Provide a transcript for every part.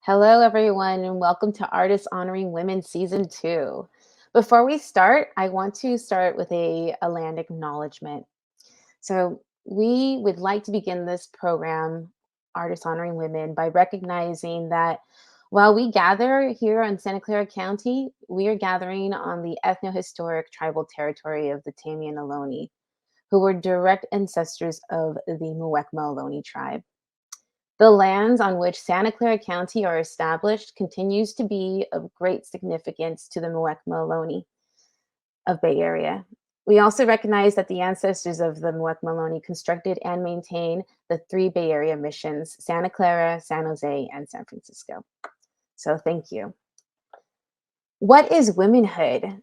Hello, everyone, and welcome to Artists Honoring Women Season 2. Before we start, I want to start with a land acknowledgement. So, we would like to begin this program, Artists Honoring Women, by recognizing that while we gather here in Santa Clara County, we are gathering on the ethno-historic tribal territory of the Tamian Ohlone, who were direct ancestors of the Muwekma Ohlone tribe. The lands on which Santa Clara County are established continues to be of great significance to the Muwekma Ohlone of Bay Area. We also recognize that the ancestors of the Muwekma Ohlone constructed and maintain the three Bay Area missions, Santa Clara, San Jose, and San Francisco. So thank you. What is Womanhood?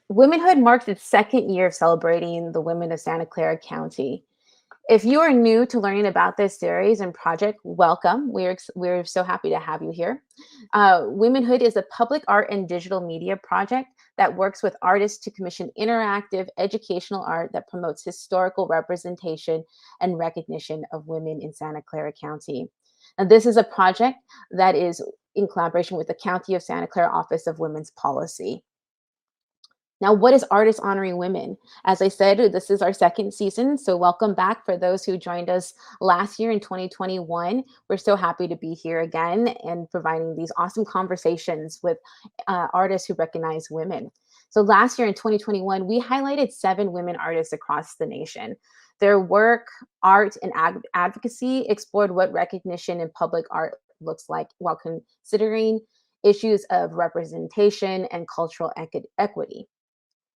Womanhood marks its second year of celebrating the women of Santa Clara County. If you are new to learning about this series and project, welcome. We're so happy to have you here. Womanhood is a public art and digital media project that works with artists to commission interactive educational art that promotes historical representation and recognition of women in Santa Clara County. And this is a project that is in collaboration with the County of Santa Clara Office of Women's Policy. Now, what is Artists Honoring Women? As I said, this is our second season, so welcome back for those who joined us last year in 2021. We're so happy to be here again and providing these awesome conversations with artists who recognize women. So last year in 2021, we highlighted 7 women artists across the nation. Their work, art, and advocacy explored what recognition in public art looks like while considering issues of representation and cultural equity.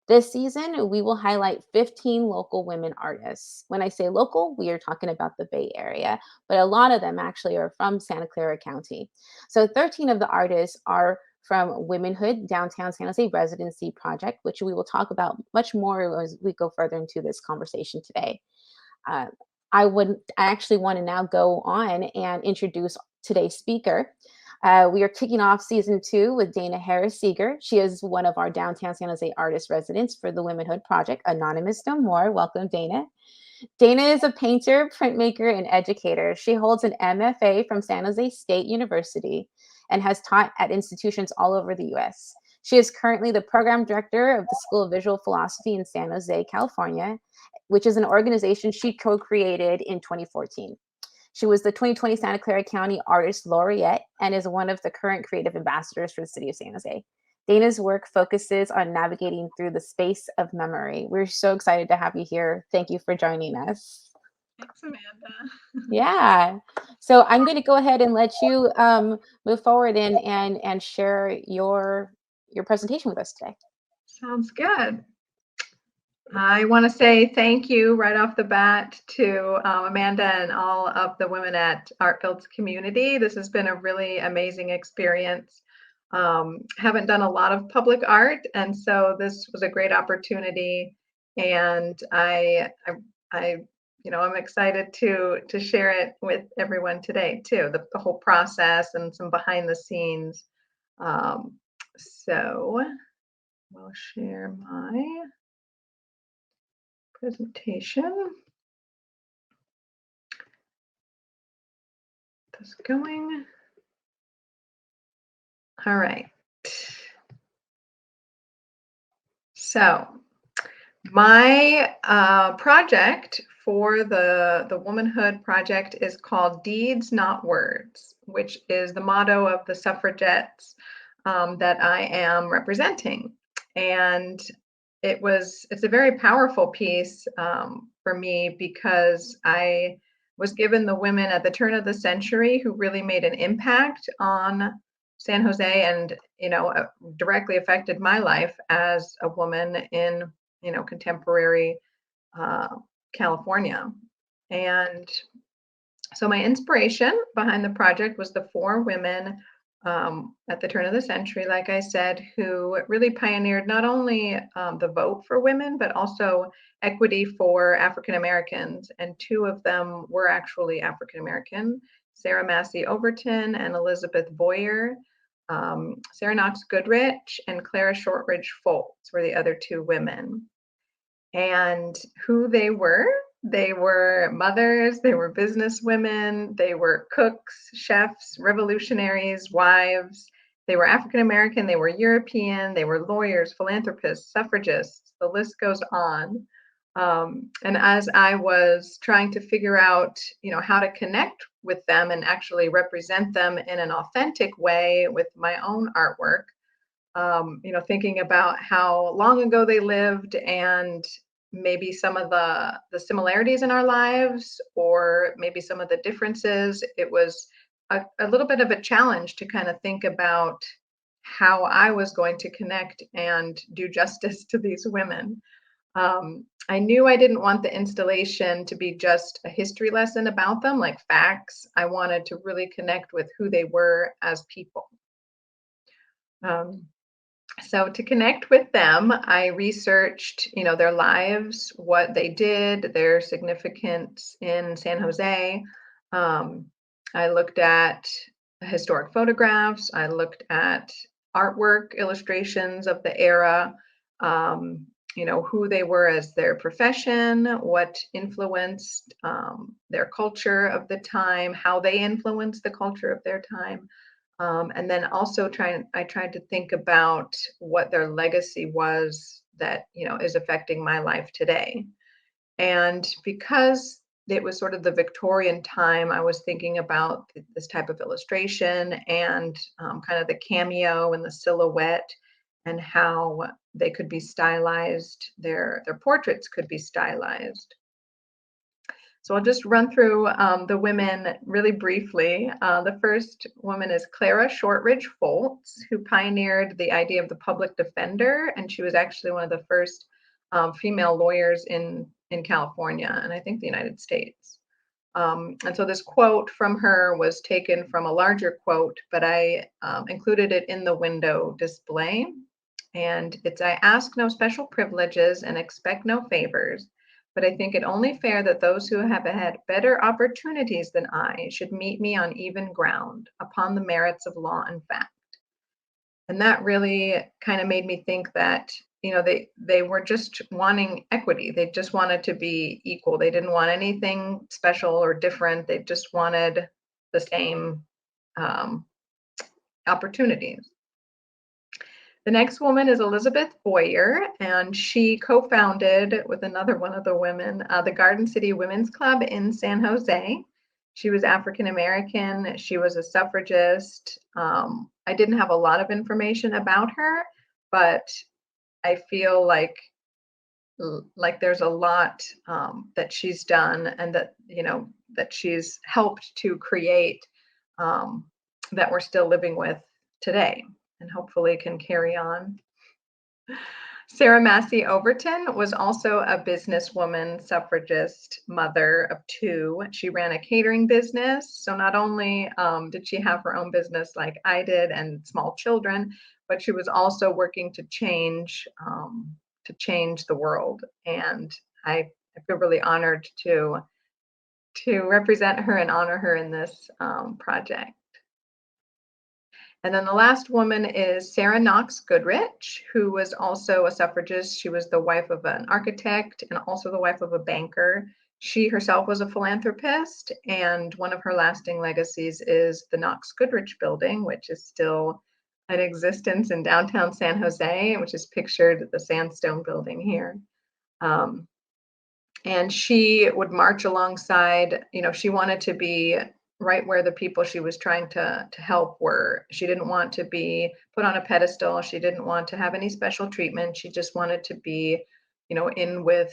This season, we will highlight 15 local women artists. When I say local, we are talking about the Bay Area, but a lot of them actually are from Santa Clara County. So 13 of the artists are from Womanhood Downtown San Jose Residency Project, which we will talk about much more as we go further into this conversation today. Uh, I actually want to now go on and introduce today's speaker. We are kicking off season 2 with Dana Harris Seeger. She is one of our downtown San Jose artist residents for the Womanhood Project, Anonymous No More. Welcome, Dana. Dana is a painter, printmaker, and educator. She holds an MFA from San Jose State University and has taught at institutions all over the US. She is currently the program director of the School of Visual Philosophy in San Jose, California, which is an organization she co-created in 2014. She was the 2020 Santa Clara County Artist Laureate and is one of the current creative ambassadors for the city of San Jose. Dana's work focuses on navigating through the space of memory. We're so excited to have you here. Thank you for joining us. Thanks, Amanda. Yeah. So I'm going to go ahead and let you move forward and share your presentation with us today. Sounds good. I want to say thank you right off the bat to Amanda and all of the women at Artfield's community. This has been a really amazing experience. Haven't done a lot of public art, and so this was a great opportunity. And I'm excited to share it with everyone today too. The whole process and some behind the scenes. So we'll share my presentation. This going. All right. So my project for the Womanhood Project is called Deeds, Not Words, which is the motto of the suffragettes that I am representing. And it's a very powerful piece for me because I was given the women at the turn of the century who really made an impact on San Jose and, directly affected my life as a woman in, contemporary California. And so my inspiration behind the project was the 4 women at the turn of the century, like I said, who really pioneered not only the vote for women, but also equity for African Americans. And 2 of them were actually African American, Sarah Mossey Overton and Elizabeth Boyer. Sarah Knox Goodrich and Clara Shortridge Foltz were the other 2 women. And who they were They were mothers, they were business women, they were cooks, chefs, revolutionaries, wives. They were African American, they were European, they were lawyers, philanthropists, suffragists. The list goes on. And as I was trying to figure out, how to connect with them and actually represent them in an authentic way with my own artwork, thinking about how long ago they lived and maybe some of the similarities in our lives or maybe some of the differences. It was a little bit of a challenge to kind of think about how I was going to connect and do justice to these women. I knew I didn't want the installation to be just a history lesson about them, like facts. I wanted to really connect with who they were as people. So to connect with them, I researched, their lives, what they did, their significance in San Jose. Um, I looked at historic photographs. I looked at artwork, illustrations of the era, who they were as their profession, what influenced their culture of the time, how they influenced the culture of their time. And then also I tried to think about what their legacy was that, is affecting my life today. And because it was sort of the Victorian time, I was thinking about this type of illustration and kind of the cameo and the silhouette and how they could be stylized, their portraits could be stylized. So I'll just run through the women really briefly. The first woman is Clara Shortridge Foltz, who pioneered the idea of the public defender, and she was actually one of the first female lawyers in California, and I think the United States. And so this quote from her was taken from a larger quote, but I included it in the window display. And it's, "I ask no special privileges and expect no favors, but I think it only fair that those who have had better opportunities than I should meet me on even ground, upon the merits of law and fact." And that really kind of made me think that, they were just wanting equity. They just wanted to be equal. They didn't want anything special or different. They just wanted the same opportunities. The next woman is Elizabeth Boyer, and she co-founded with another one of the women, the Garden City Women's Club in San Jose. She was African American. She was a suffragist. I didn't have a lot of information about her, but I feel like there's a lot that she's done and that, that she's helped to create that we're still living with today and hopefully can carry on. Sarah Mossey Overton was also a businesswoman, suffragist, mother of two. She ran a catering business. So not only did she have her own business like I did and small children, but she was also working to change the world. And I feel really honored to represent her and honor her in this project. And then the last woman is Sarah Knox Goodrich, who was also a suffragist. She was the wife of an architect and also the wife of a banker. She herself was a philanthropist, and one of her lasting legacies is the Knox Goodrich building, which is still in existence in downtown San Jose, which is pictured the sandstone building here. And she would march alongside, she wanted to be right where the people she was trying to help were. She didn't want to be put on a pedestal. She didn't want to have any special treatment. She just wanted to be, in with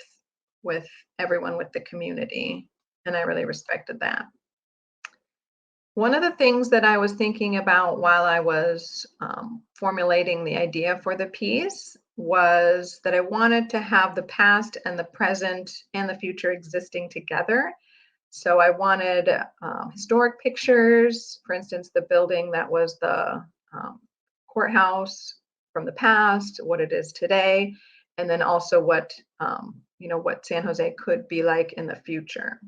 everyone, with the community. And I really respected that. One of the things that I was thinking about while I was formulating the idea for the piece was that I wanted to have the past and the present and the future existing together. So I wanted historic pictures, for instance, the building that was the courthouse from the past, what it is today, and then also what San Jose could be like in the future.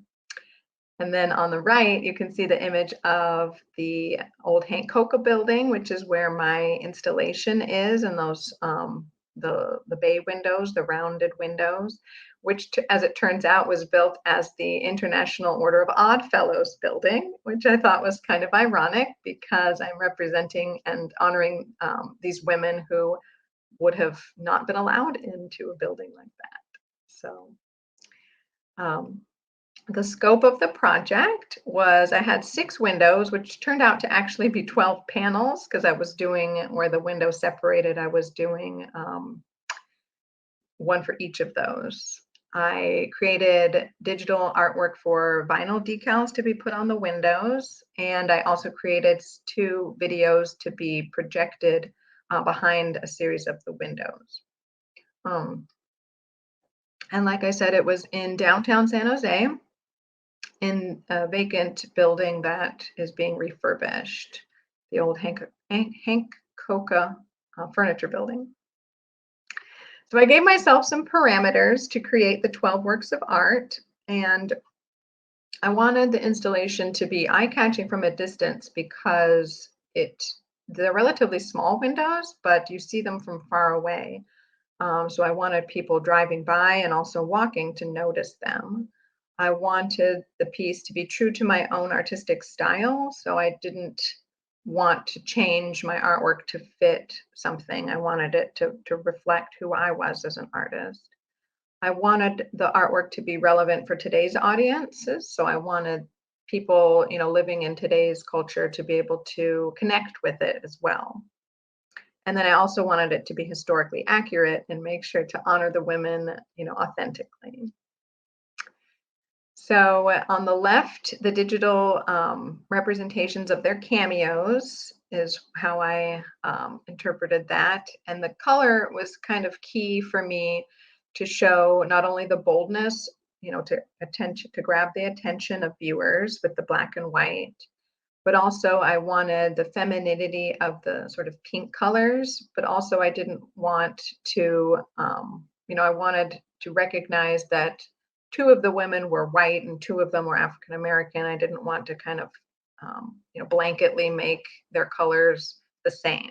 And then on the right, you can see the image of the old Hank Coca building, which is where my installation is, and the bay windows, the rounded windows, which, as it turns out, was built as the International Order of Odd Fellows building, which I thought was kind of ironic because I'm representing and honoring these women who would have not been allowed into a building like that. So the scope of the project was, I had 6 windows, which turned out to actually be 12 panels, because I was doing, where the window separated, I was doing one for each of those. I created digital artwork for vinyl decals to be put on the windows, and I also created 2 videos to be projected behind a series of the windows. And like I said, it was in downtown San Jose, in a vacant building that is being refurbished, the old Hank Coca furniture building. So I gave myself some parameters to create the 12 works of art, and I wanted the installation to be eye-catching from a distance because they're relatively small windows, but you see them from far away. So I wanted people driving by and also walking to notice them. I wanted the piece to be true to my own artistic style, so I didn't want to change my artwork to fit something. I wanted it to reflect who I was as an artist. I wanted the artwork to be relevant for today's audiences, so I wanted people, living in today's culture to be able to connect with it as well. And then I also wanted it to be historically accurate and make sure to honor the women, authentically. So on the left, the digital representations of their cameos is how I interpreted that. And the color was kind of key for me to show not only the boldness, to grab the attention of viewers with the black and white, but also I wanted the femininity of the sort of pink colors, but also I didn't want to, I wanted to recognize that 2 of the women were white and 2 of them were African American. I didn't want to kind of, blanketly make their colors the same.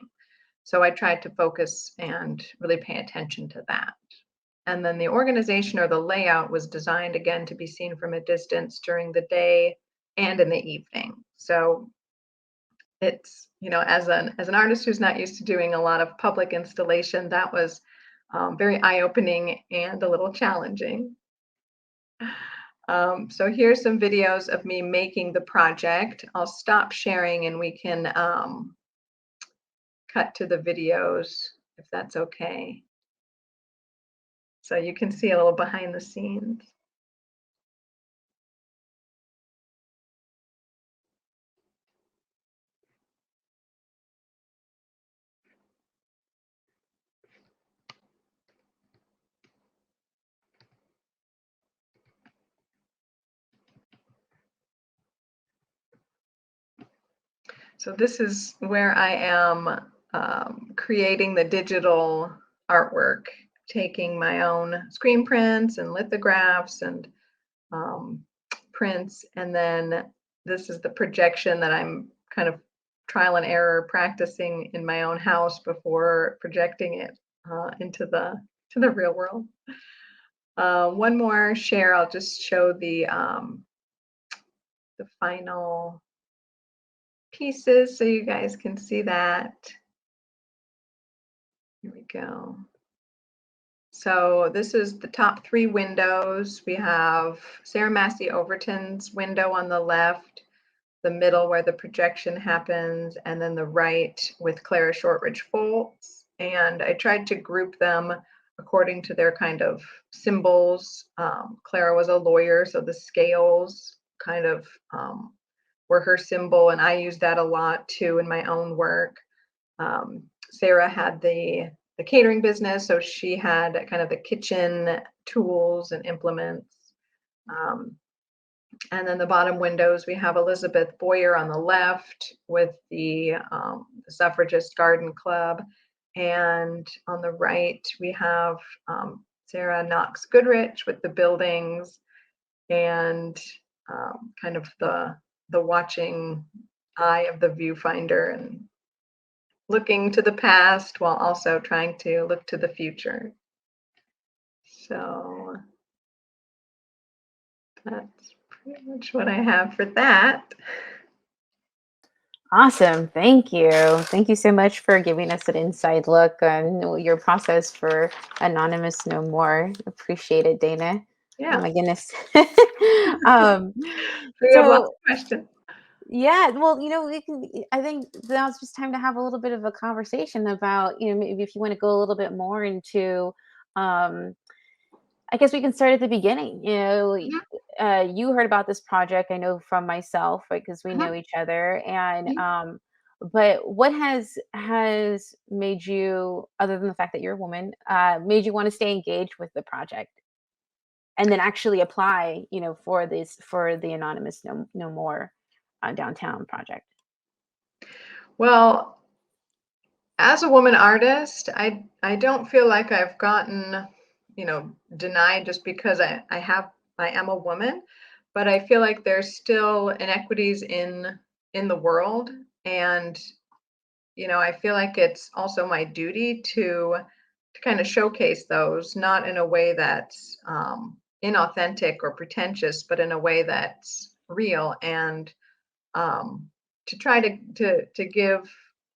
So I tried to focus and really pay attention to that. And then the organization or the layout was designed, again, to be seen from a distance during the day and in the evening. So it's, as an artist who's not used to doing a lot of public installation, that was very eye-opening and a little challenging. So here's some videos of me making the project. I'll stop sharing and we can cut to the videos if that's okay. So you can see a little behind the scenes. So this is where I am creating the digital artwork, taking my own screen prints and lithographs and prints, and then this is the projection that I'm kind of trial and error practicing in my own house before projecting it into the real world. One more share, I'll just show the final pieces so you guys can see that. Here we go. So this is the top 3 windows. We have Sarah Mossey Overton's window on the left, the middle where the projection happens, and then the right with Clara Shortridge Foltz. And I tried to group them according to their kind of symbols. Clara was a lawyer, so the scales kind of were her symbol, and I used that a lot too in my own work. Sarah had the catering business, so she had kind of the kitchen tools and implements. And then the bottom windows, we have Elizabeth Boyer on the left with the Suffragist Garden Club. And on the right, we have Sarah Knox Goodrich with the buildings and kind of the watching eye of the viewfinder. And looking to the past while also trying to look to the future. So that's pretty much what I have for that. Awesome. Thank you. Thank you so much for giving us an inside look on your process for Anonymous No More. Appreciate it, Dana. Yeah. Oh my goodness. um, We have lots so of questions. yeah, well, I think now's just time to have a little bit of a conversation about, maybe if you want to go a little bit more into, um, I guess we can start at the beginning. Mhm, You heard about this project, I know from myself, right? Because we mhm, know each other. And mhm. but what has made you, other than the fact that you're a woman, made you want to stay engaged with the project and then actually apply, for the Anonymous No More downtown project? Well, as a woman artist, I don't feel like I've gotten, denied just because I am a woman, but I feel like there's still inequities in the world, and I feel like it's also my duty to kind of showcase those, not in a way that's inauthentic or pretentious, but in a way that's real, and um, to try to give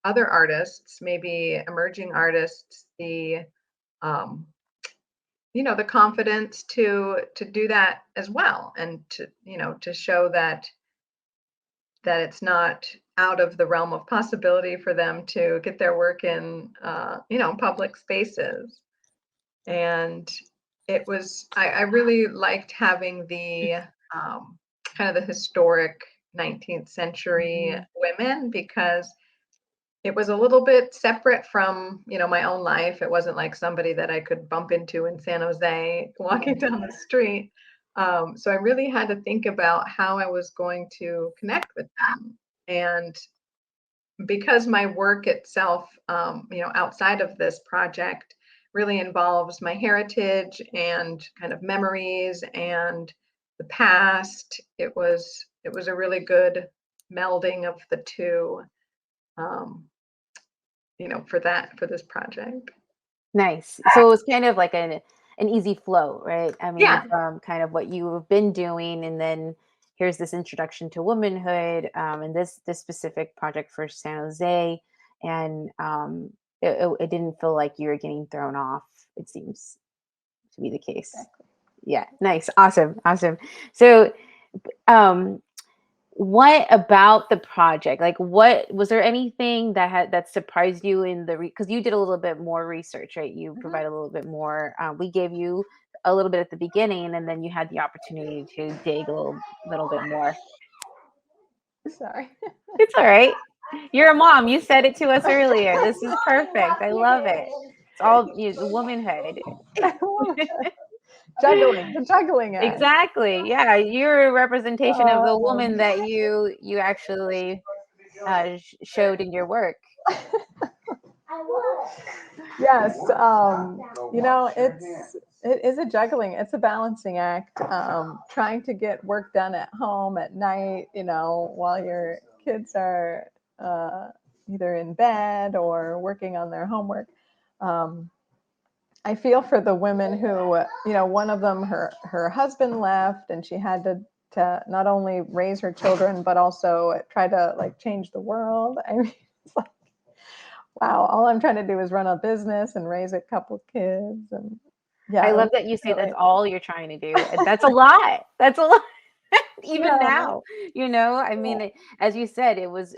other artists, maybe emerging artists, um, the confidence to do that as well, and to show that it's not out of the realm of possibility for them to get their work in public spaces. And I really liked having the um, kind of the historic 19th century Mhm. women, because it was a little bit separate from my own life. It wasn't like somebody that I could bump into in San Jose walking down the street. So I really had to think about how I was going to connect with them. And because my work itself, outside of this project, really involves my heritage and kind of memories and the past, it was a really good melding of the two, um, for this project. Nice. So it was kind of like an easy flow, right? I mean, Yeah. from kind of what you've been doing, and then here's this introduction to womanhood, and this specific project for San Jose, and it didn't feel like you were getting thrown off. It seems to be the case. Yeah. Nice. Awesome. Awesome. So, um, what about the project? Like, what was there anything that surprised you in the because you did a little bit more research, right? You Mhm. provide a little bit more. We gave you a little bit at the beginning, and then you had the opportunity to dig a little bit more. Sorry. It's all right. You're a mom. You said it to us earlier. This is perfect. I love it. It's all womanhood. Juggling, the juggling act. Exactly. Yeah, you're a representation of the Um, woman that you actually showed in your work. yes, it is a juggling. It's a balancing act. Trying to get work done at home at night, while your kids are uh, either in bed or working on their homework. Um, I feel for the women who, one of them, her husband left, and she had to not only raise her children but also try to like change the world. I mean, it's like, wow, all I'm trying to do is run a business and raise a couple kids, and yeah, I it love was that you say that's really, all you're trying to do. That's a lot. That's a lot. Even yeah, now, I yeah, mean, as you said, it was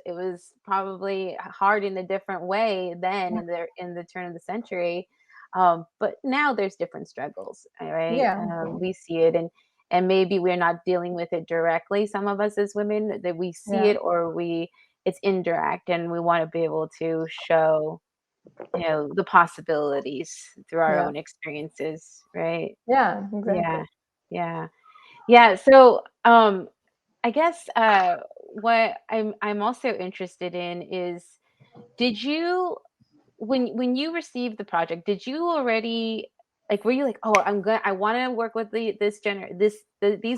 probably hard in a different way then in the turn of the century. But now there's different struggles, all right? yeah, We see it, and maybe we're not dealing with it directly. Some of us as women that we see yeah, it, or it's indirect, and we want to be able to show the possibilities through our yeah, own experiences, right? yeah, exactly. Yeah. Yeah. Yeah. So, I guess what I'm also interested in is, did you when you received the project, did you already Like, were you like, oh, I want to work with these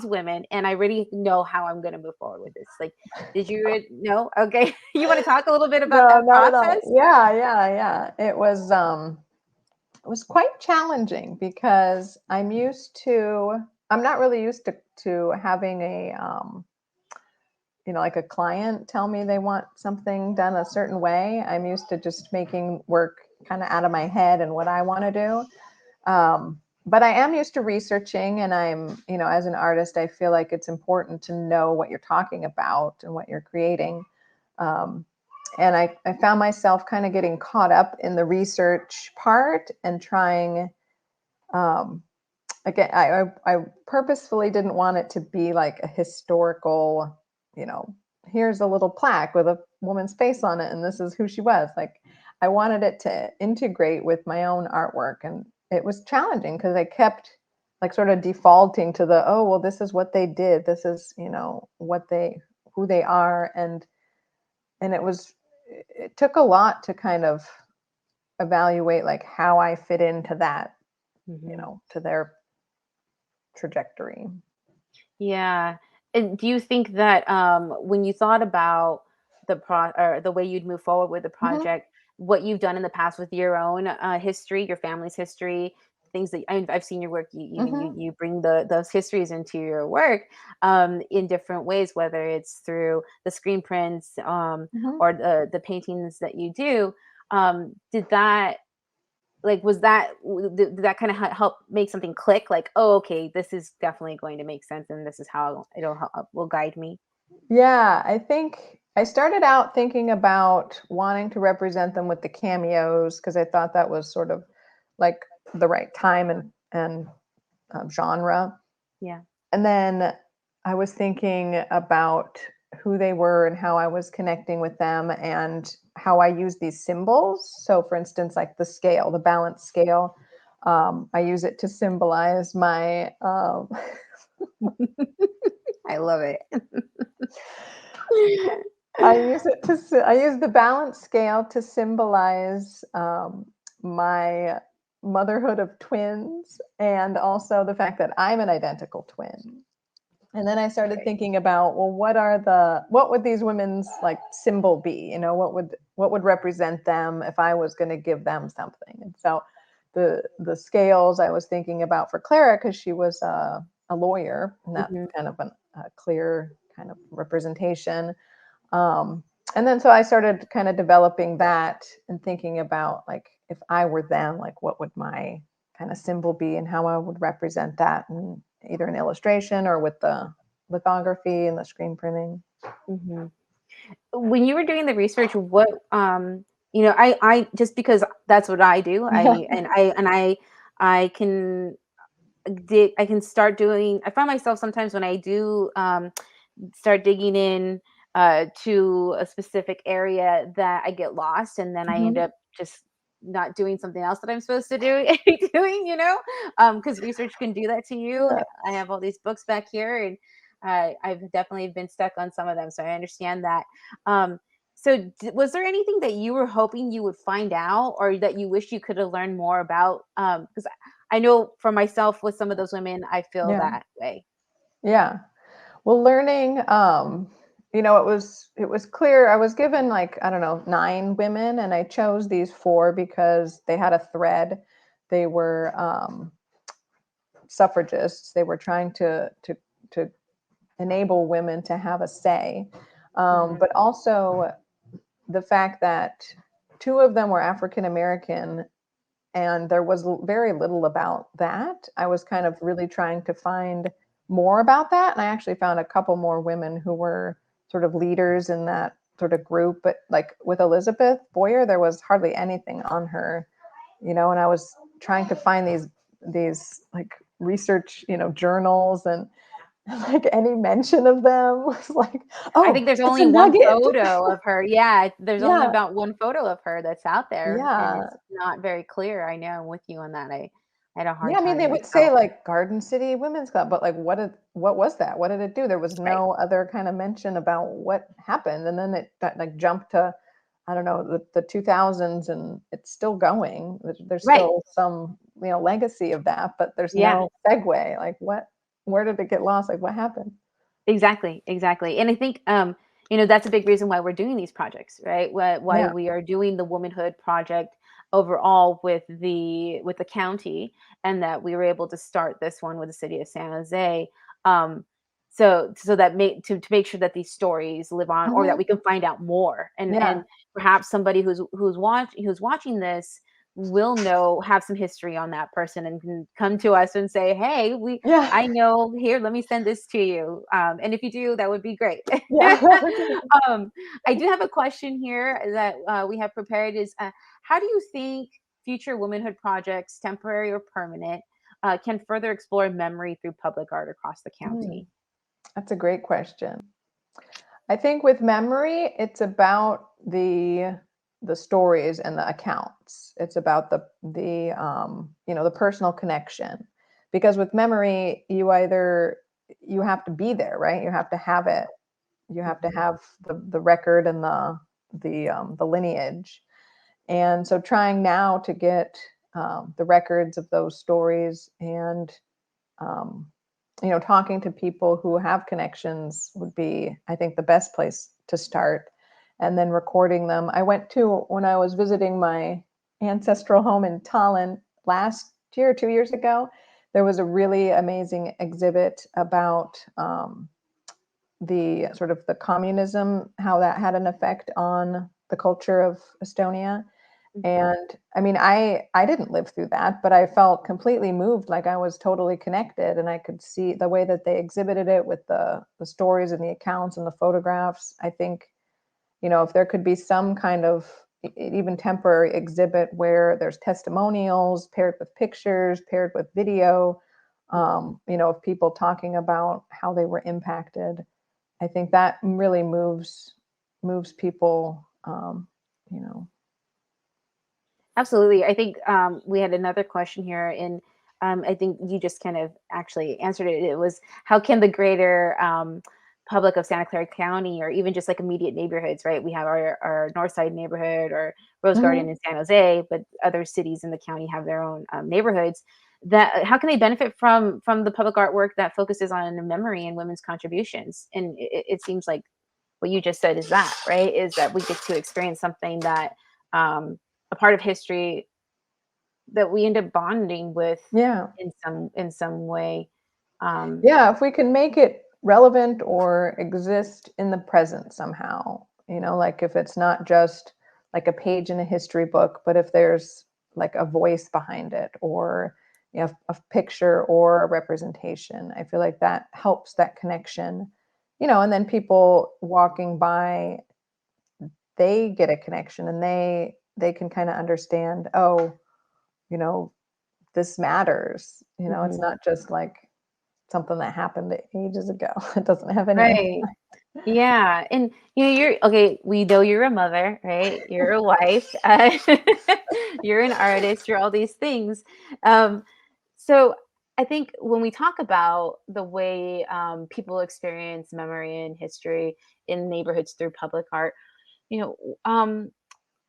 women, and I already know how I'm going to move forward with this. Like, did you know? Okay, you want to talk a little bit about No, that not at all. process? Yeah. It was quite challenging because I'm not really used to having like a client tell me they want something done a certain way. I'm used to just making work kind of out of my head and what I want to do. But I am used to researching, and as an artist, I feel like it's important to know what you're talking about and what you're creating. And I found myself kind of getting caught up in the research part and trying, again, I purposefully didn't want it to be like a historical, here's a little plaque with a woman's face on it, and this is who she was. Like, I wanted it to integrate with my own artwork, and it was challenging because I kept like sort of defaulting to oh, well, this is what they did. This is, who they are. And it took a lot to kind of evaluate like how I fit into that, to their trajectory. Yeah. And do you think that when you thought about the way you'd move forward with the project, what you've done in the past with your own history, your family's history, things that I've seen your work, you bring those histories into your work in different ways, whether it's through the screen prints or the paintings that you do. Did that did that kind of help make something click? Like, oh, okay, this is definitely going to make sense, and this is how will guide me. Yeah, I think I started out thinking about wanting to represent them with the cameos because I thought that was sort of like the right time and genre. Yeah. And then I was thinking about who they were and how I was connecting with them and how I use these symbols. So, for instance, like the scale, the balance scale, I use it to symbolize my. I love it. I use the balance scale to symbolize my motherhood of twins, and also the fact that I'm an identical twin. And then I started thinking about, well, what would these women's like symbol be? What would represent them if I was going to give them something? And so the scales I was thinking about for Clara, because she was a lawyer, and that's kind of a clear kind of representation. And then so I started kind of developing that and thinking about like, if I were them, like what would my kind of symbol be and how I would represent that in either an illustration or with the lithography and the screen printing. When you were doing the research, what I just because that's what I do, I can start doing. I find myself sometimes when I do start digging in to a specific area that I get lost, and then I end up just not doing something else that I'm supposed to do doing, because research can do that to you. Yeah. I have all these books back here, and I've definitely been stuck on some of them, so I understand that. So was there anything that you were hoping you would find out, or that you wish you could have learned more about? Because I know for myself with some of those women, I feel that way. Yeah. Well, learning, it was clear. I was given like, I don't know, 9 women, and I chose these 4 because they had a thread. They were suffragists. They were trying to enable women to have a say. But also the fact that 2 of them were African American, and there was very little about that. I was kind of really trying to find more about that. And I actually found a couple more women who were sort of leaders in that sort of group. But like with Elizabeth Boyer, there was hardly anything on her, and I was trying to find these like research, journals, and like any mention of them was like, oh, I think there's it's only a one nugget. photo of her. Yeah, there's only Yeah. about one photo of her that's out there, and Yeah. it's not very clear. I know I'm with you on that. I had a hard Yeah, I mean, time they would say myself. like Garden City Women's Club, but like, what was that? What did it do? There was Right. no other kind of mention about what happened, and then it got, like jumped to, I don't know, the 2000s, and it's still going. There's Right. still some legacy of that, but there's Yeah. no segue. Like where did it get lost? Like what happened? Exactly, exactly. And I think that's a big reason why we're doing these projects, right? Why Yeah. we are doing the Womanhood project overall with the county, and that we were able to start this one with the city of San Jose. Um, so that to make sure that these stories live on, or that Mhm. we can find out more, and Yeah. perhaps somebody who's watching this will have some history on that person and can come to us and say, hey, Yeah. I know, here, let me send this to you. And if you do, that would be great. Yeah. I do have a question here that we have prepared is, how do you think future womanhood projects, temporary or permanent, can further explore memory through public art across the Mm, county? that's a great question. I think with memory, it's about the stories and the accounts. It's about the personal connection. Because with memory, you have to be there, right? You have to have it. You have to Mhm. have the record and the lineage. And so trying now to get the records of those stories and um, talking to people who have connections would be, I think, the best place to start. And then recording them. I went to, when I was visiting my ancestral home in Tallinn last year, 2 years ago, there was a really amazing exhibit about the sort of the communism, how that had an effect on the culture of Estonia. Mhm. And I mean, I didn't live through that, but I felt completely moved, like I was totally connected, and I could see the way that they exhibited it with the stories and the accounts and the photographs. I think, if there could be some kind of even temporary exhibit where there's testimonials paired with pictures, paired with video, of people talking about how they were impacted. I think that really moves people, you know. Absolutely. I think we had another question here, and I think you just kind of actually answered it. It was, how can the greater public of Santa Clara County, or even just like immediate neighborhoods, right? We have our North Side neighborhood, or Rose Garden Mhm. in San Jose, but other cities in the county have their own neighborhoods. That how can they benefit from the public artwork that focuses on memory and women's contributions? And it seems like what you just said is that, right? Is that we get to experience something that a part of history that we end up bonding with Yeah. in some way. Um, Yeah, if we can make it relevant or exist in the present somehow, like if it's not just like a page in a history book, but if there's like a voice behind it, or a picture or a representation, I feel like that helps that connection. And then people walking by, they get a connection, and they can kind of understand, oh, you know, this matters. It's mhm. not just like something that happened ages ago. It doesn't have any Right. impact. Yeah, and you're okay. We know you're a mother, right? You're a wife. You're an artist. You're all these things. Um, so I think when we talk about the way people experience memory and history in neighborhoods through public art, you know, um,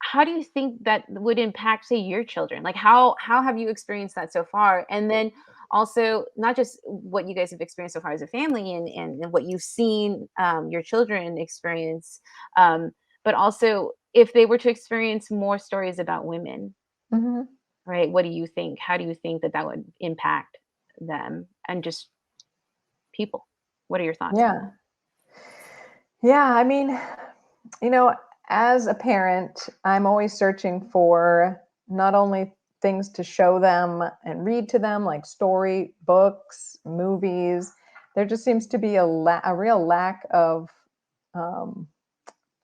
how do you think that would impact, say, your children? Like, how have you experienced that so far? And then also, not just what you guys have experienced so far as a family, and what you've seen your children experience, but also if they were to experience more stories about women, Mhm. right? What do you think? How do you think that would impact them and just people? What are your thoughts on Yeah. that? Yeah, I mean, you know, as a parent, I'm always searching for not only things to show them and read to them, like story books, movies. There just seems to be a real lack of um,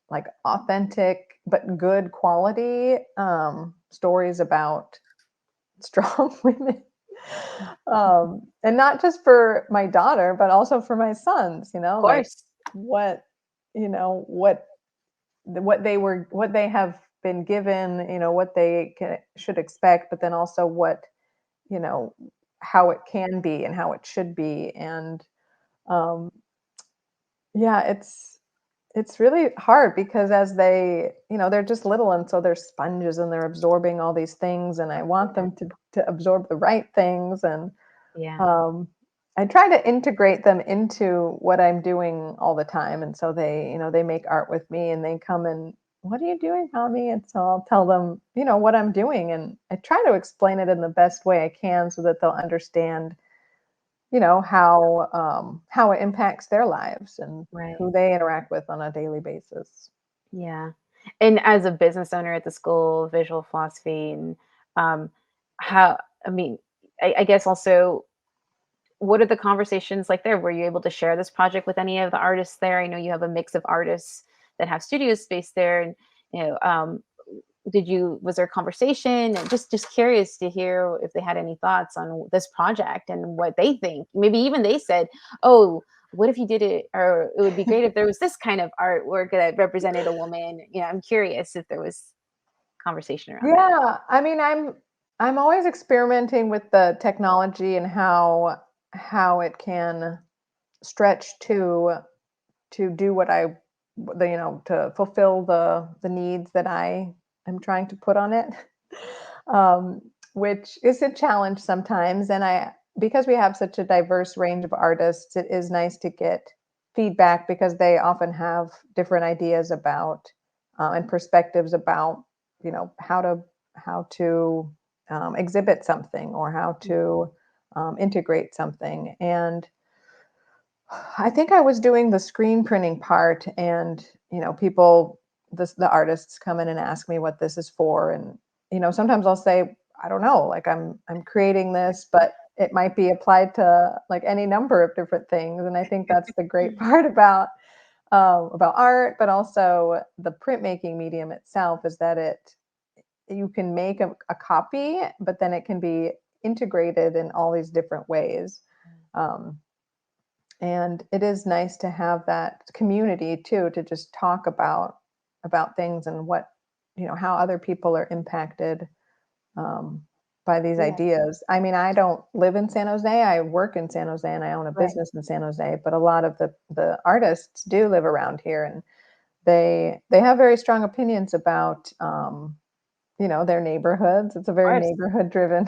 like authentic but good quality stories about strong women. And not just for my daughter, but also for my sons, Of like course. what, what they have been given, what they should expect, but then also you know, how it can be and how it should be. And um, yeah, it's really hard because as they, they're just little, and so they're sponges and they're absorbing all these things, and I want them to absorb the right things. And Yeah. I try to integrate them into what I'm doing all the time. And so they make art with me, and they come and, what are you doing, mommy? And so I'll tell them, what I'm doing. And I try to explain it in the best way I can so that they'll understand, how it impacts their lives and Right. who they interact with on a daily basis. Yeah. And as a business owner at the School of Visual Philosophy, and how, I mean, I guess also, what are the conversations like there? Were you able to share this project with any of the artists there? I know you have a mix of artists that have studio space there, and was there a conversation? And just curious to hear if they had any thoughts on this project and what they think. Maybe even they said, "Oh, what if you did it?" Or, "It would be great if there was this kind of artwork that represented a woman." I'm curious if there was conversation around that. Yeah, I mean, I'm always experimenting with the technology and how it can stretch to do what to fulfill the needs that I am trying to put on it, um, which is a challenge sometimes. And because we have such a diverse range of artists, it is nice to get feedback because they often have different ideas about and perspectives about how to exhibit something or how to integrate something. And I think I was doing the screen printing part, and the artists come in and ask me what this is for, and sometimes I'll say, I don't know, like I'm creating this, but it might be applied to like any number of different things. And I think that's the great part about art, but also the printmaking medium itself, is that you can make a copy, but then it can be integrated in all these different ways. And it is nice to have that community too, to just talk about things and how other people are impacted by these Yeah. ideas. I mean, I don't live in San Jose. I work in San Jose and I own a Right. business in San Jose, but a lot of the artists do live around here, and they have very strong opinions about their neighborhoods. It's a Of very course. neighborhood driven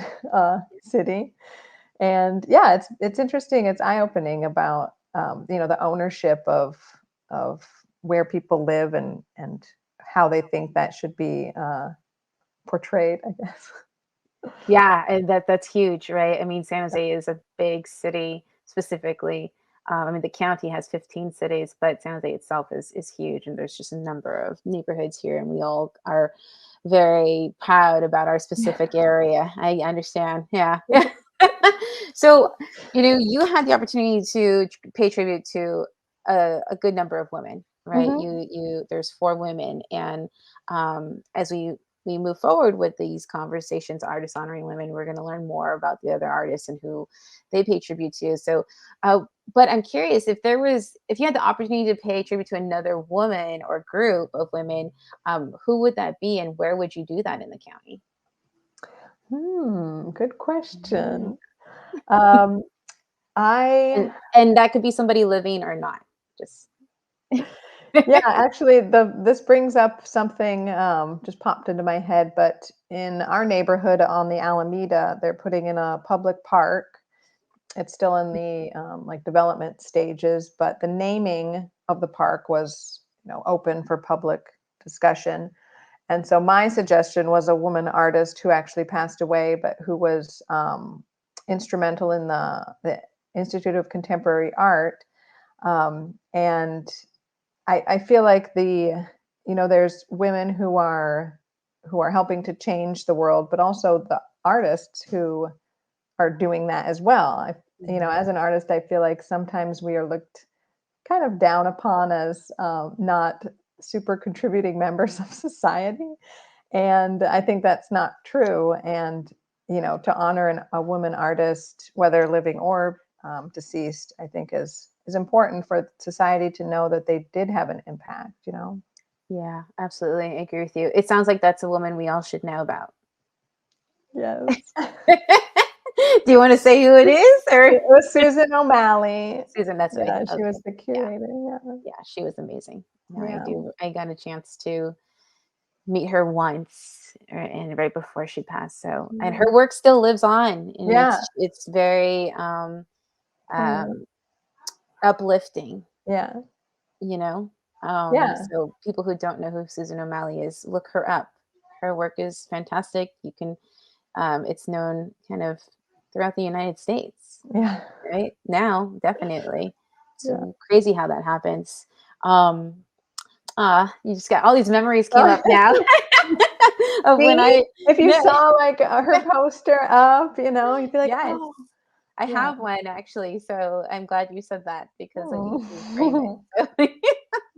city. And yeah, it's interesting. It's eye-opening about the ownership of where people live, and how they think that should be portrayed, I guess. Yeah, and that's huge, right? I mean, San Jose is a big city specifically. I mean, the county has 15 cities, but San Jose itself is huge, and there's just a number of neighborhoods here, and we all are very proud about our specific area. I understand. Yeah. So, you had the opportunity to pay tribute to a good number of women, right? Mhm. There's 4 women, and as we move forward with these conversations, artists honoring women, we're going to learn more about the other artists and who they pay tribute to. So, but I'm curious, if you had the opportunity to pay tribute to another woman or group of women, who would that be, and where would you do that in the county? Good question. Um, I And that could be somebody living or not. Just Yeah, actually, this brings up something just popped into my head. But in our neighborhood on the Alameda, they're putting in a public park. It's still in the like development stages, but the naming of the park was open for public discussion. And so my suggestion was a woman artist who actually passed away, but who was instrumental in the Institute of Contemporary Art. And I feel like there's women who are helping to change the world, but also the artists who are doing that as well. As an artist, I feel like sometimes we are looked kind of down upon as not super contributing members of society. And I think that's not true. And, to honor a woman artist, whether living or deceased, I think is important for society to know that they did have an impact. Yeah, absolutely. I agree with you. It sounds like that's a woman we all should know about. Yes. Do you want to say who it is, or It was Susan O'Malley. Susan? That's right. Yeah, she Okay. was the Yeah. curator. Yeah. Yeah, she was amazing. No, I Yeah. do. I got a chance to meet her once, and right before she passed. So, and her work still lives on, and Yeah. it's very Mm. um, uplifting. Yeah. You know, Yeah. so people who don't know who Susan O'Malley is, look her up. Her work is fantastic. You can, it's known kind of throughout the United States Yeah. right now, definitely. Yeah. So crazy how that happens. Um, you just got all these memories came up now of when See, I, if you yeah, saw like her poster up, you'd be like, yes, oh, I yeah. have one actually. So I'm glad you said that because I need to frame Mm. it.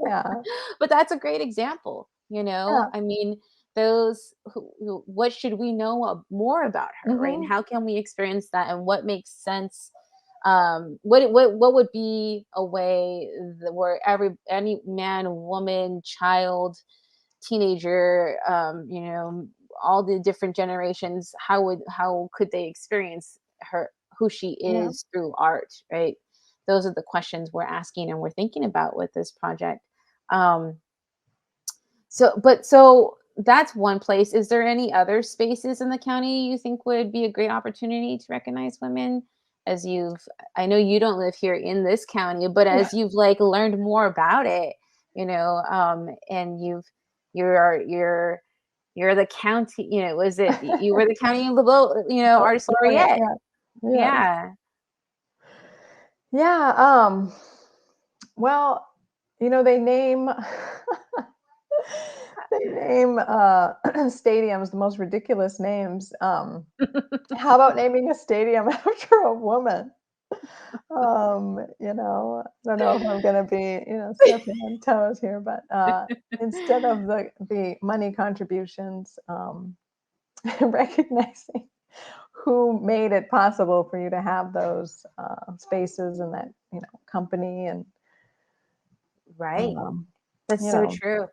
Yeah. But that's a great example, Yeah. I mean, those what should we know more about her, right? And Hmm. how can we experience that and what makes sense? What would be a way where any man, woman, child, teenager, all the different generations, how could they experience her, who she Yeah. is through art, right? Those are the questions we're asking and we're thinking about with this project. um so that's one place. Is there any other spaces in the county you think would be a great opportunity to recognize women? As you've, I know you don't live here in this county, but Yeah. as you've like learned more about it, and you're the county, was it you were the county artist Laureate, laureate? yeah. Yeah. Yeah. Yeah. Well, they name they name stadiums the most ridiculous names. How about naming a stadium after a woman? I don't know if I'm gonna be, stepping on toes here, but instead of the money contributions, recognizing who made it possible for you to have those spaces and that, company and Right. um, That's you so know, true.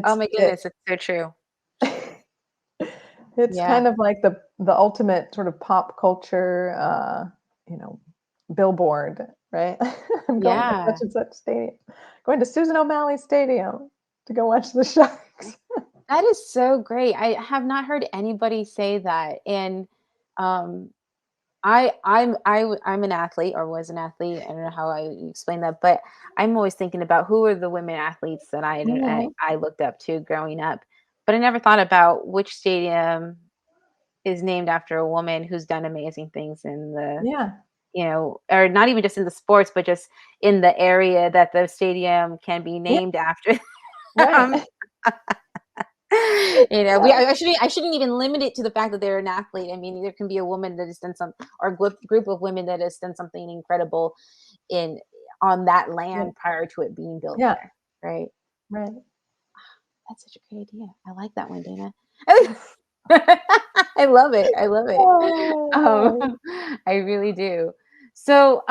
Oh it's my it goodness, it's so true. it's Yeah. kind of like the ultimate sort of pop culture, you know, billboard, right? I'm going to such Yeah. and such stadium, going to Susan O'Malley Stadium to go watch the Sharks. That is so great. I have not heard anybody say that. And um I'm an athlete, or was an athlete. I don't know how I explain that, but I'm always thinking about who are the women athletes that Mhm. I looked up to growing up. But I never thought about which stadium is named after a woman who's done amazing things in the, Yeah, or not even just in the sports, but just in the area that the stadium can be yeah, named after. right. Um, Yeah, I shouldn't even limit it to the fact that they're an athlete. I mean, there can be a woman that has done some, or a group of women that has done something incredible in on that yeah, land prior to it being built yeah, there, right? right. That's such a great idea. I like that one, Dana. I love it. I love it. Oh, I really do. So,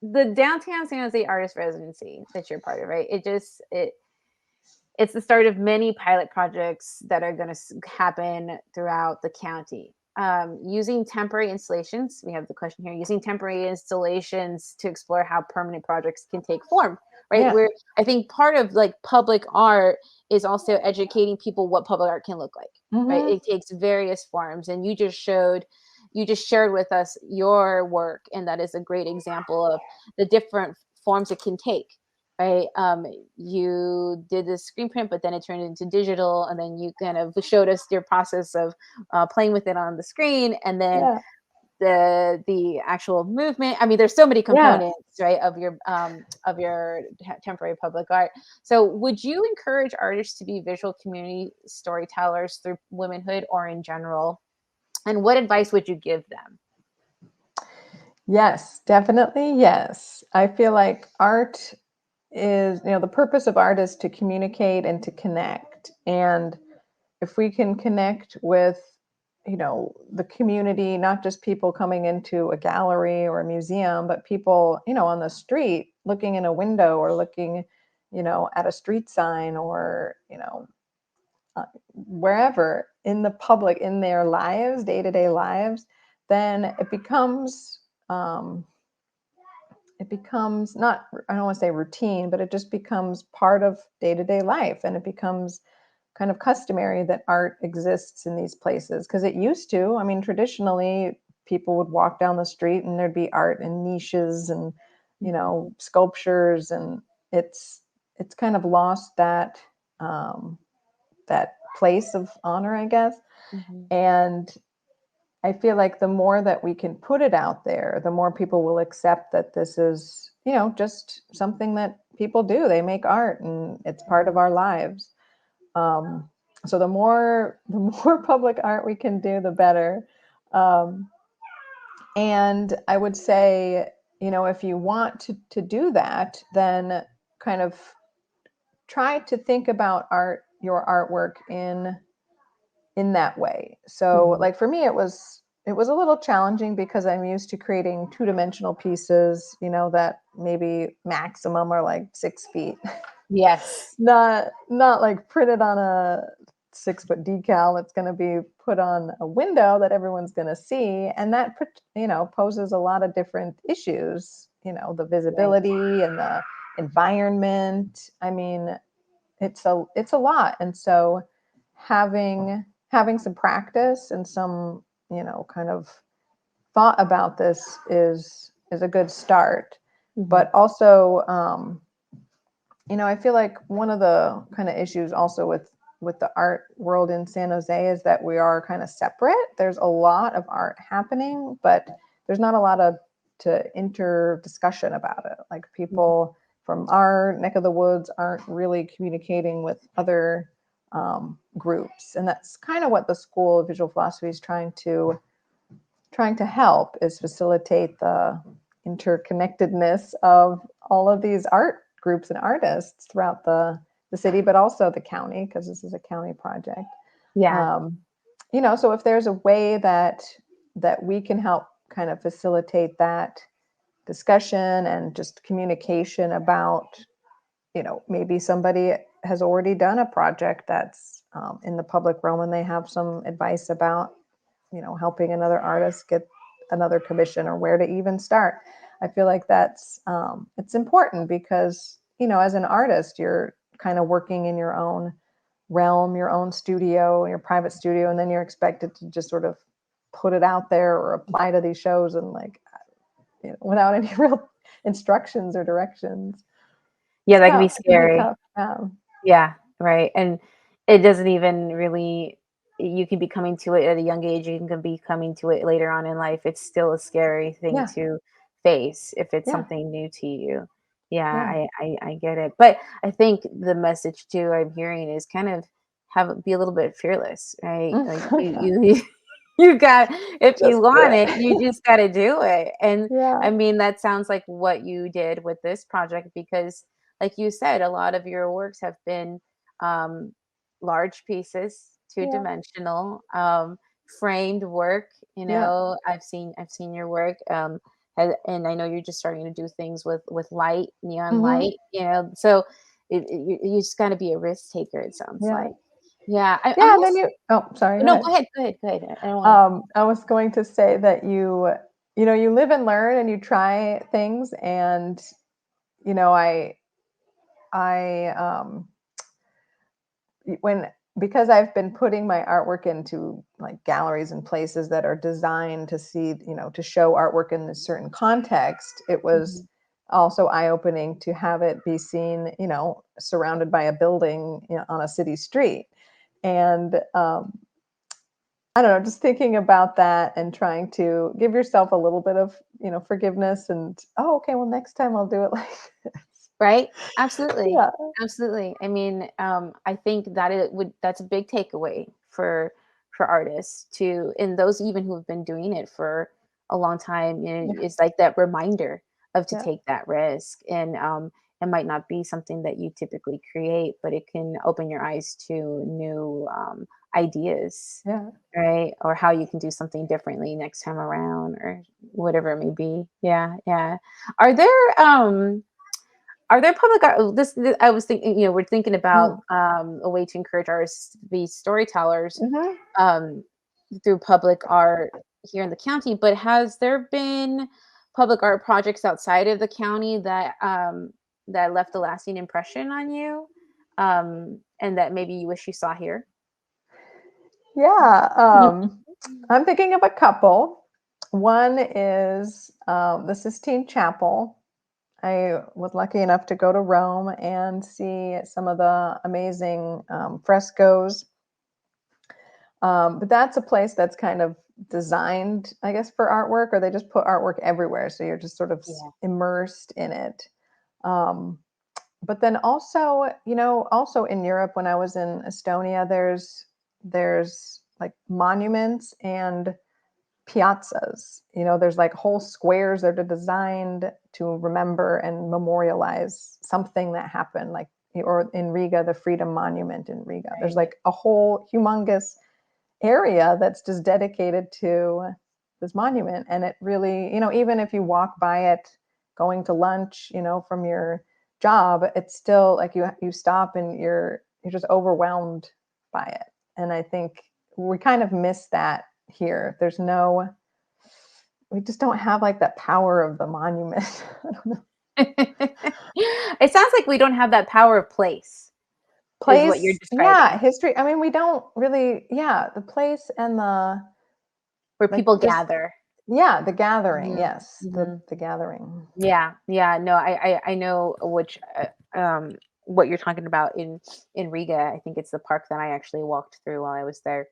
the downtown San Jose artist residency that you're part of, right? It's the start of many pilot projects that are going to happen throughout the county. Using temporary installations, we have the question here, using temporary installations to explore how permanent projects can take form, right? yeah, Where I think part of like public art is also educating people what public art can look like, right? mhm, It takes various forms. And you just shared with us your work. And that is a great example of the different forms it can take, right? You did the screen print, but then it turned into digital, and then you kind of showed us your process of playing with it on the screen, and then yeah, the actual movement. I mean, there's so many yeah. components, right, of your temporary public art. So, would you encourage artists to be visual community storytellers through womanhood, or in general? And what advice would you give them? Yes, definitely, yes. I feel like art is, the purpose of art is to communicate and to connect. And if we can connect with, the community, not just people coming into a gallery or a museum, but people, on the street looking in a window or looking, at a street sign or, wherever in the public, in their lives, day to day lives, then it becomes, it becomes not, I don't want to say routine, but it just becomes part of day-to-day life. And it becomes kind of customary that art exists in these places. Because it used to, I mean, traditionally, people would walk down the street and there'd be art in niches and, sculptures. And it's kind of lost that, that place of honor, I guess. Mhm. And I feel like the more that we can put it out there, the more people will accept that this is, just something that people do. They make art and it's part of our lives. So the more public art we can do, the better. And I would say, if you want to do that, then kind of try to think about your artwork in that way. So Mhm. like for me, it was a little challenging because I'm used to creating two-dimensional pieces, that maybe maximum are like 6 feet. Yes. not like printed on a 6-foot decal that's going to be put on a window that everyone's going to see. And that, poses a lot of different issues, the visibility and the environment. I mean, it's a lot. And so having some practice and some, kind of thought about this is a good start. Mhm. But also, I feel like one of the kind of issues also with the art world in San Jose is that we are kind of separate. There's a lot of art happening, but there's not a lot of inter discussion about it. Like people from our neck of the woods aren't really communicating with other groups, and that's kind of what the School of Visual Philosophy is trying to help, is facilitate the interconnectedness of all of these art groups and artists throughout the city, but also the county, because this is a county project. Yeah. So if there's a way that we can help kind of facilitate that discussion and just communication about, maybe somebody has already done a project that's in the public realm and they have some advice about, helping another artist get another commission or where to even start. I feel like that's it's important because, as an artist, you're kind of working in your own realm, your own studio, your private studio, and then you're expected to just sort of put it out there or apply to these shows and like, without any real instructions or directions. Yeah, that can be It can be scary. tough. Yeah, right. And it doesn't even really, you can be coming to it at a young age, you can be coming to it later on in life. It's still a scary thing Yeah, to face if it's yeah, something new to you. Yeah, yeah. I get it. But I think the message too I'm hearing is kind of be a little bit fearless, right? Like you you got, if you Just do want it, it. you just got to do it. And Yeah, I mean, that sounds like what you did with this project, because like you said, a lot of your works have been um, large pieces, yeah, two-dimensional, framed work. yeah. I've seen your work, and I know you're just starting to do things with light, neon Hmm. light. So you just got to be a risk taker. It sounds Yeah. like. Yeah, I'm Yeah, and then also. you oh, sorry, go No, ahead. go ahead, go ahead, go ahead. I don't want to. I was going to say that you live and learn and you try things. And, I when because I've been putting my artwork into like galleries and places that are designed to see, to show artwork in a certain context, it was Mhm. also eye-opening to have it be seen, surrounded by a building, on a city street. And I don't know, just thinking about that and trying to give yourself a little bit of, forgiveness and, oh, okay, well, next time I'll do it like this. Right? Absolutely. Yeah. Absolutely. I mean, I think that that's a big takeaway for artists to, and those even who have been doing it for a long time, Yeah. it's like that reminder of to Yeah. take that risk. And it might not be something that you typically create, but it can open your eyes to new ideas, Yeah. right? Or how you can do something differently next time around, or whatever it may be. Yeah, yeah. Are there are there public art? I was thinking, we're thinking about Mm. a way to encourage artists to be storytellers Mhm. um, through public art here in the county. But has there been public art projects outside of the county that that left a lasting impression on you, and that maybe you wish you saw here? Yeah, I'm thinking of a couple. One is the Sistine Chapel. I was lucky enough to go to Rome and see some of the amazing frescoes. But that's a place that's kind of designed, I guess, for artwork, or they just put artwork everywhere. So you're just sort of Yeah. immersed in it. But then also, also in Europe, when I was in Estonia, there's like monuments and piazzas. There's like whole squares that are designed to remember and memorialize something that happened, like, or in Riga, the Freedom Monument in Riga. Right. There's like a whole humongous area that's just dedicated to this monument. And it really, even if you walk by it going to lunch, from your job, it's still like you stop and you're just overwhelmed by it. And I think we kind of miss that here. We just don't have like that power of the monument. I don't know. It sounds like we don't have that power of place. Is what you're describing. Yeah, history. I mean, we don't really, the place and where people gather. Yeah, the gathering. Mm-hmm. Yes, Mm-hmm. the gathering. Yeah. No, I know what you're talking about in Riga. I think it's the park that I actually walked through while I was there.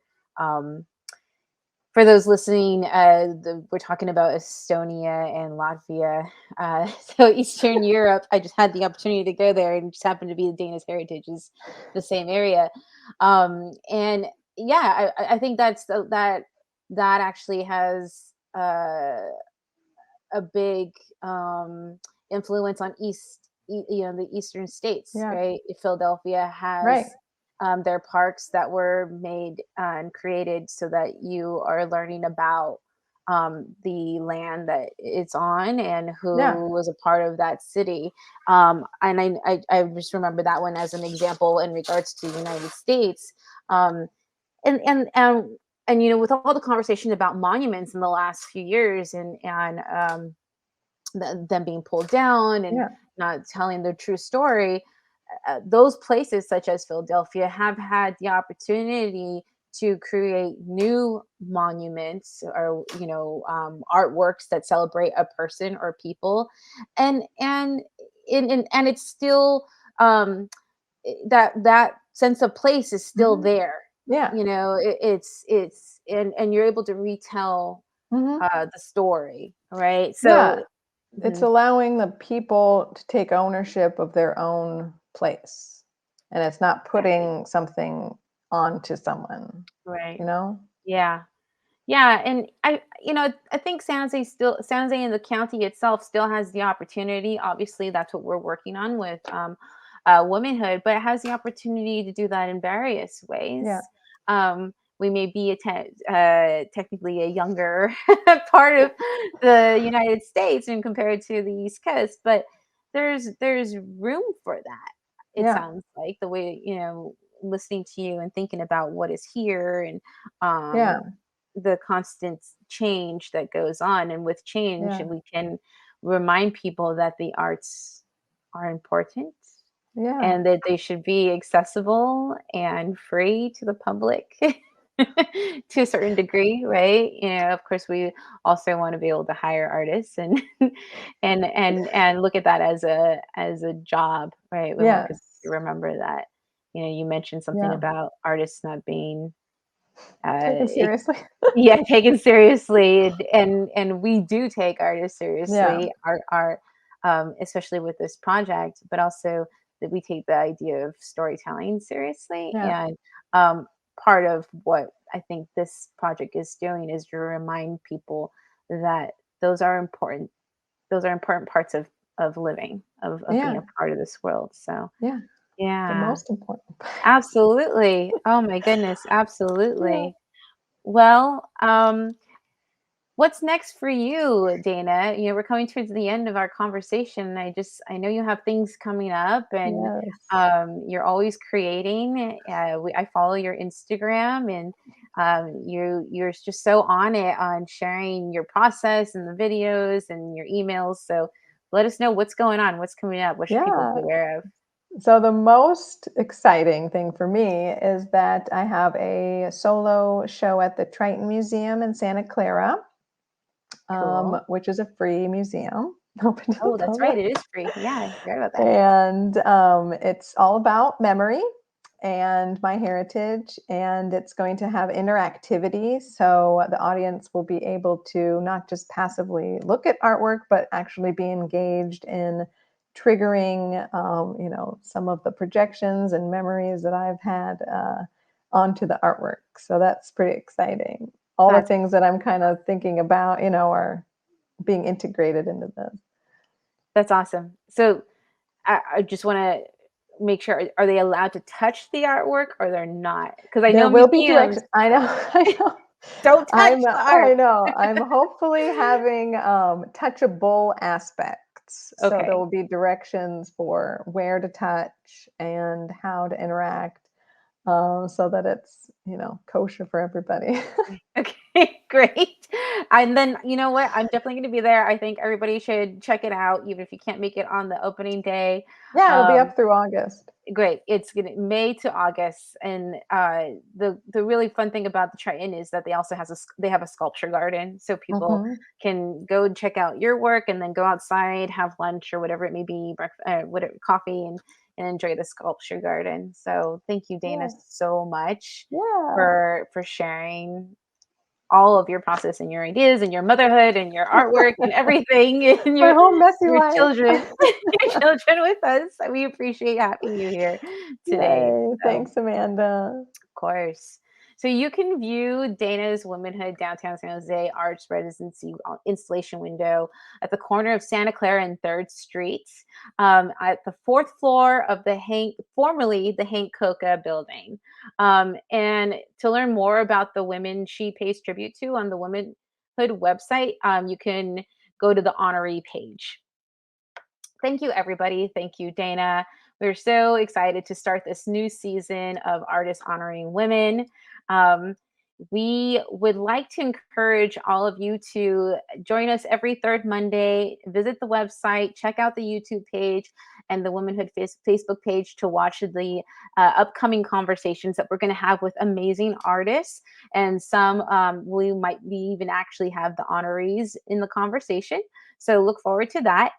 For those listening, we're talking about Estonia and Latvia. So Eastern Europe, I just had the opportunity to go there, and it just happened to be the Danish Heritage is the same area. And yeah, I think that actually has a big influence on the Eastern states, right? Philadelphia has their parks that were made and created so that you are learning about the land that it's on and who was a part of that city. And I just remember that one as an example in regards to the United States. And with all the conversation about monuments in the last few years and them being pulled down and not telling the true story, those places such as Philadelphia have had the opportunity to create new monuments or artworks that celebrate a person or people, and it's still that sense of place is still there. It's and you're able to retell the story, right? So it's allowing the people to take ownership of their own place, and it's not putting something onto someone, right? Yeah, and I think San Jose and the county itself still has the opportunity. Obviously, that's what we're working on with Womanhood, but it has the opportunity to do that in various ways. We may be technically a younger part of the United States and compared to the East Coast, but there's room for that. It sounds like the way, listening to you and thinking about what is here and the constant change that goes on. And with change, we can remind people that the arts are important. And that they should be accessible and free to the public to a certain degree, right? Of course, we also want to be able to hire artists and and look at that as a job, right? We want people to remember that. You mentioned something about artists not being taken seriously. Taken seriously, and we do take artists seriously. Art, especially with this project, but also that we take the idea of storytelling seriously. And part of what I think this project is doing is to remind people that those are important parts of living, of being a part of this world. So the most important. Absolutely. Oh my goodness, absolutely. Well, what's next for you, Dana? We're coming towards the end of our conversation. I know you have things coming up, and you're always creating. I follow your Instagram, and You're just so on it on sharing your process and the videos and your emails. So let us know what's going on, what's coming up, what should people Yeah. be aware of. So the most exciting thing for me is that I have a solo show at the Triton Museum in Santa Clara, Cool. which is a free museum open to the Oh, that's right. public. It is free. Yeah, I forgot about that. And it's all about memory and my heritage, and it's going to have interactivity. So the audience will be able to not just passively look at artwork, but actually be engaged in triggering, some of the projections and memories that I've had onto the artwork. So that's pretty exciting. All the That's things that I'm kind of thinking about, are being integrated into this. that's awesome. So I just want to make sure, are they allowed to touch the artwork or they're not? Because I There know will be museums direction. I know, I know. don't touch I'm the art. I know. I'm hopefully having touchable aspects. So there Okay. will be directions for where to touch and how to interact, so that it's, kosher for everybody. Okay, great. And then you know what? I'm definitely going to be there. I think everybody should check it out, even if you can't make it on the opening day. Yeah, it'll be Um, up through August. Great. It's gonna May to August, and the really fun thing about the Triton is that they also they have a sculpture garden, so people Hmm. can go and check out your work, and then go outside, have lunch or whatever it may be, breakfast, whatever, coffee, and enjoy the sculpture garden. So thank you, Dana, Yeah, so much yeah. for sharing all of your process and your ideas and your motherhood and your artwork and everything and My whole messy your life. children your children with us. We appreciate having you here today. Yay. So, Thanks, Amanda. of course. So you can view Dana's Womanhood Downtown San Jose Arts Residency installation window at the corner of Santa Clara and 3rd Street, at the 4th floor of formerly the Hank Coca building. And to learn more about the women she pays tribute to on the Womanhood website, you can go to the honoree page. Thank you, everybody. Thank you, Dana. We're so excited to start this new season of Artists Honoring Women. Um, we would like to encourage all of you to join us every third Monday. Visit the website, check out the YouTube page and the Womanhood Facebook page to watch the upcoming conversations that we're going to have with amazing artists. And some we might be even actually have the honorees in the conversation. So look forward to that.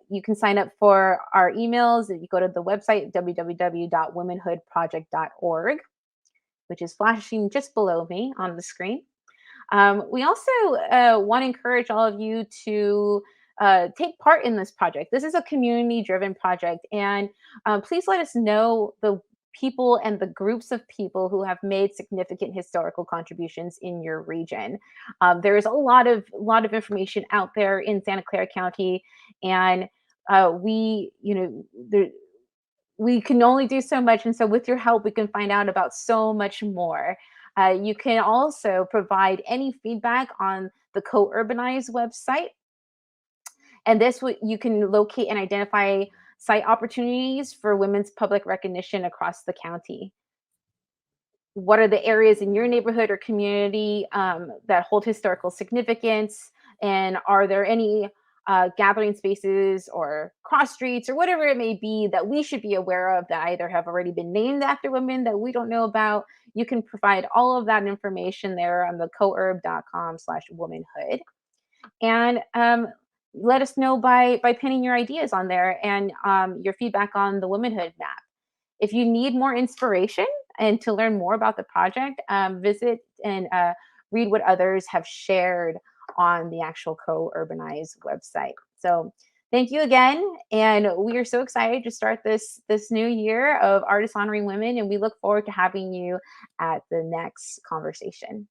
You can sign up for our emails. You go to the website, www.womanhoodproject.org, which is flashing just below me on the screen. We also want to encourage all of you to take part in this project. This is a community-driven project, and please let us know the people and the groups of people who have made significant historical contributions in your region. There is a lot of information out there in Santa Clara County, and we can only do so much. And so with your help, we can find out about so much more. You can also provide any feedback on the Co-Urbanize website. And you can locate and identify site opportunities for women's public recognition across the county. What are the areas in your neighborhood or community that hold historical significance? And are there any gathering spaces or cross streets or whatever it may be that we should be aware of that either have already been named after women that we don't know about? You can provide all of that information there on the courb.com/womanhood. And let us know by pinning your ideas on there and your feedback on the Womanhood map. If you need more inspiration and to learn more about the project, visit and read what others have shared on the actual Co-Urbanize website. So thank you again. And we are so excited to start this new year of Artists Honoring Women. And we look forward to having you at the next conversation.